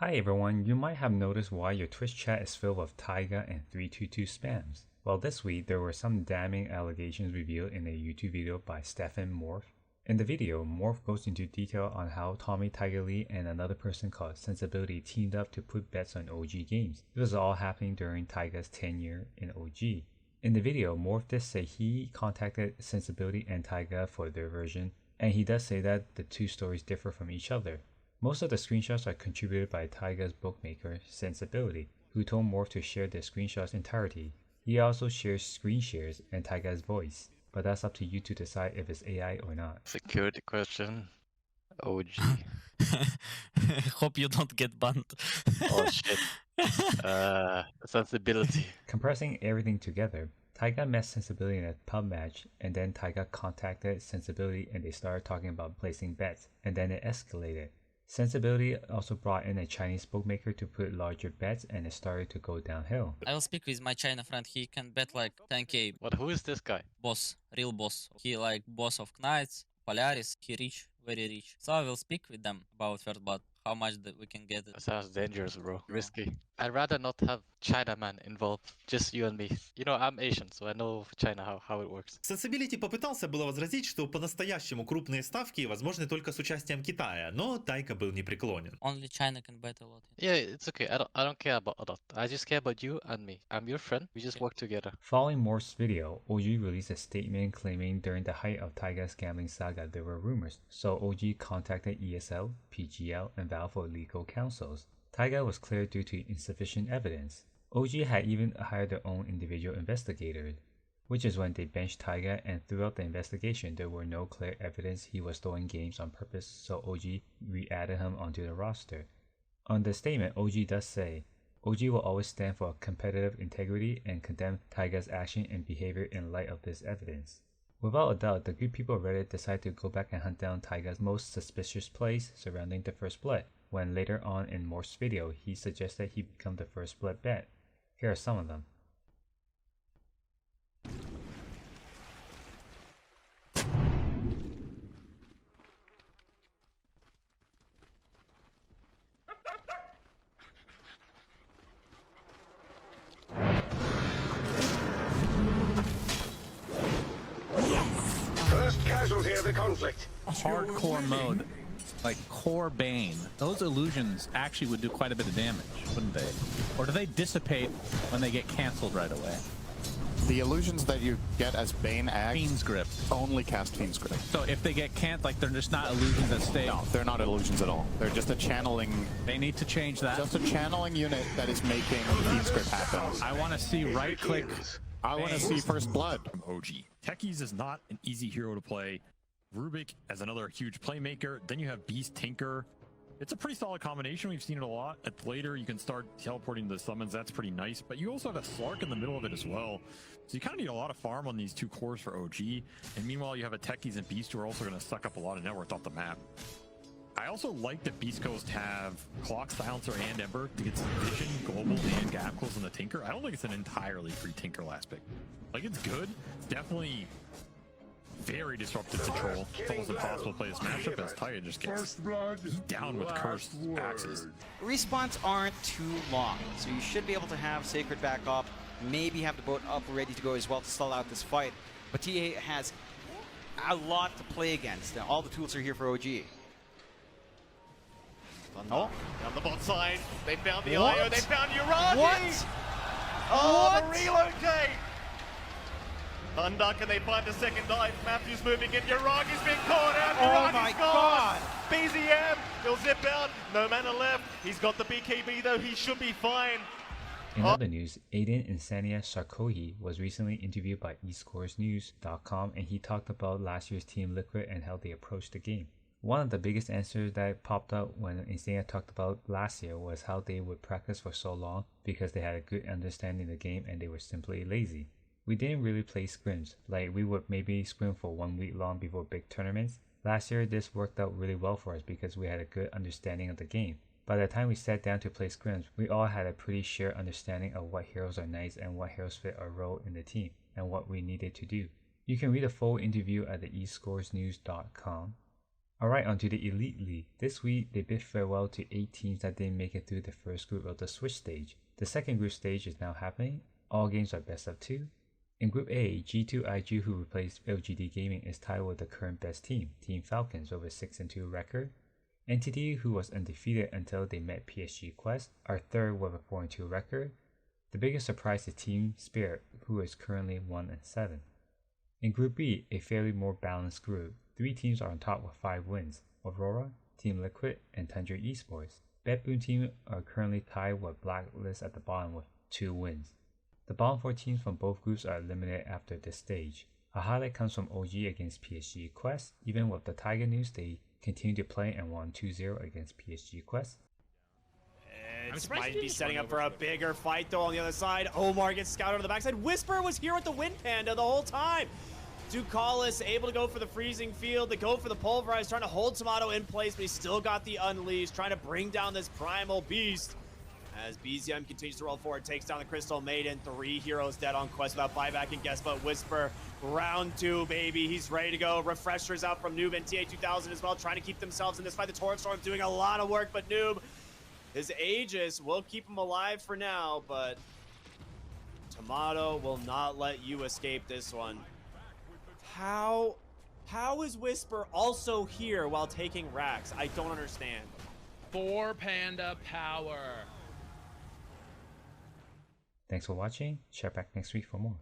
Hi everyone, you might have noticed why your Twitch chat is filled with Taiga and 322 spams. Well, this week there were some damning allegations revealed in a YouTube video by Stefan Morf. In the video, Morf goes into detail on how Tommy Tiger Lee and another person called Sensibility teamed up to put bets on OG games. This was all happening during Taiga's tenure in OG. In the video, Morf does say he contacted Sensibility and Taiga for their version, and he does say that the two stories differ from each other. Most of the screenshots are contributed by Taiga's bookmaker, Sensibility, who told Morf to share the screenshots entirety. He also shares screen shares and Taiga's voice, but that's up to you to decide if it's AI or not. Security question. OG. Hope you don't get banned. Oh shit. Sensibility. Compressing everything together, Taiga met Sensibility in a pub match, and then Taiga contacted Sensibility and they started talking about placing bets, and then it escalated. Sensibility also brought in a Chinese bookmaker to put larger bets and it started to go downhill. I will speak with my China friend. He can bet like 10k. But who is this guy? Boss, real boss. He like boss of Knights, Polaris. He rich, very rich. So I will speak with them about first, but how much that we can get it. That sounds dangerous, bro. Risky. I'd rather not have Chinaman involved. Just you and me. You know, I'm Asian, so I know China how it works. Sensibility попытался было возразить, что по-настоящему крупные ставки возможны только с участием Китая, но Тайга был непреклонен. Only China can bet a lot. Yeah, it's okay. I don't care about a lot. I just care about you and me. I'm your friend. We just work together. Following Morph's video, OG released a statement claiming during the height of Taiga's gambling saga there were rumors, so OG contacted ESL, PGL, and Valve for legal counsels. Taiga was cleared due to insufficient evidence. OG had even hired their own individual investigators, which is when they benched Taiga, and throughout the investigation there were no clear evidence he was throwing games on purpose, so OG re-added him onto the roster. On the statement, OG does say, OG will always stand for competitive integrity and condemn Taiga's action and behavior in light of this evidence. Without a doubt, the good people of Reddit decided to go back and hunt down Taiga's most suspicious plays surrounding the first blood, when later on in Morph's video he suggested he become the first blood bet. Here are some of them. First casualty of the conflict. Hardcore mode, like core bane, those illusions actually would do quite a bit of damage, wouldn't they? Or do they dissipate when they get cancelled right away? The illusions that you get as Bane Axe Fiend's Grip. only cast Fiend's Grip. So if they get cancelled, like they're just not illusions that stay. No, they're not illusions at all. They're just a channeling, They need to change that. just a channeling unit that is making Fiend's Grip happen. I want to see right click. I want to see First Blood. From OG. Techies is not an easy hero to play. Rubik as another huge playmaker. Then you have Beast Tinker. It's a pretty solid combination. We've seen it a lot. At later, you can start teleporting the summons. That's pretty nice. But you also have a Slark in the middle of it as well. So you kind of need a lot of farm on these two cores for OG. And meanwhile, you have a Techies and Beast who are also going to suck up a lot of net worth off the map. I also like that Beast Coast have Clock, Silencer, and Ember to get some vision, global, and gap close on the Tinker. I don't think it's an entirely free Tinker last pick. Like, it's good. It's definitely very disruptive to Troll. It's almost impossible to play this matchup as Taiga just gets down with cursed axes. Respawns aren't too long, so you should be able to have Sacred back up, maybe have the boat up ready to go as well to stall out this fight. But TA has a lot to play against. Now, all the tools are here for OG. Oh, down the bot side, they found the What? IO, they found Uragi! What? Oh, What? the relocate! Thunder, can they find the second dive? Matthews moving in, Uragi's been caught out, Oh Uragi's my gone! God. BZM, he'll zip out, no mana left. He's got the BKB though, he should be fine. In other news, Aydin iNSaNiA Sarkohi was recently interviewed by eScoresNews.com and he talked about last year's Team Liquid and how they approached the game. One of the biggest answers that popped up when iNSaNiA talked about last year was how they would practice for so long because they had a good understanding of the game and they were simply lazy. We didn't really play scrims, like we would maybe scrim for 1 week long before big tournaments. Last year this worked out really well for us because we had a good understanding of the game. By the time we sat down to play scrims, we all had a pretty shared understanding of what heroes are nice and what heroes fit our role in the team and what we needed to do. You can read a full interview at the eScoresNews.com. Alright, onto the Elite League. This week, they bid farewell to 8 teams that didn't make it through the first group of the Switch stage. The second group stage is now happening. All games are best of 2. In Group A, G2IG, who replaced LGD Gaming, is tied with the current best team, Team Falcons, with a 6-2 record. Entity, who was undefeated until they met PSG Quest, are third with a 4-2 record. The biggest surprise is Team Spirit, who is currently 1-7. In Group B, a fairly more balanced group, 3 teams are on top with 5 wins: Aurora, Team Liquid, and Tundra Esports. Bedboon team are currently tied with Blacklist at the bottom with 2 wins. The bottom 4 teams from both groups are eliminated after this stage. A highlight comes from OG against PSG Quest. Even with the Taiga news, they continue to play and won 2-0 against PSG Quest. It might be setting up for a bigger fight though on the other side. Omar gets scouted on the backside. Whisper was here with the Wind Panda the whole time. Ducalis able to go for the freezing field. They go for the pulverize, trying to hold Tomato in place, but he's still got the unleash, trying to bring down this primal beast. As BZM continues to roll forward, takes down the Crystal Maiden. 3 heroes dead on Quest without buyback and guess, but Whisper, round 2, baby. He's ready to go. Refreshers out from Noob and TA2000 as well, trying to keep themselves in this fight. The Torrent Storm's doing a lot of work, but Noob, his Aegis will keep him alive for now, but Tomato will not let you escape this one. How is Whisper also here while taking racks? I don't understand. 4 Panda power. Thanks for watching. Check back next week for more.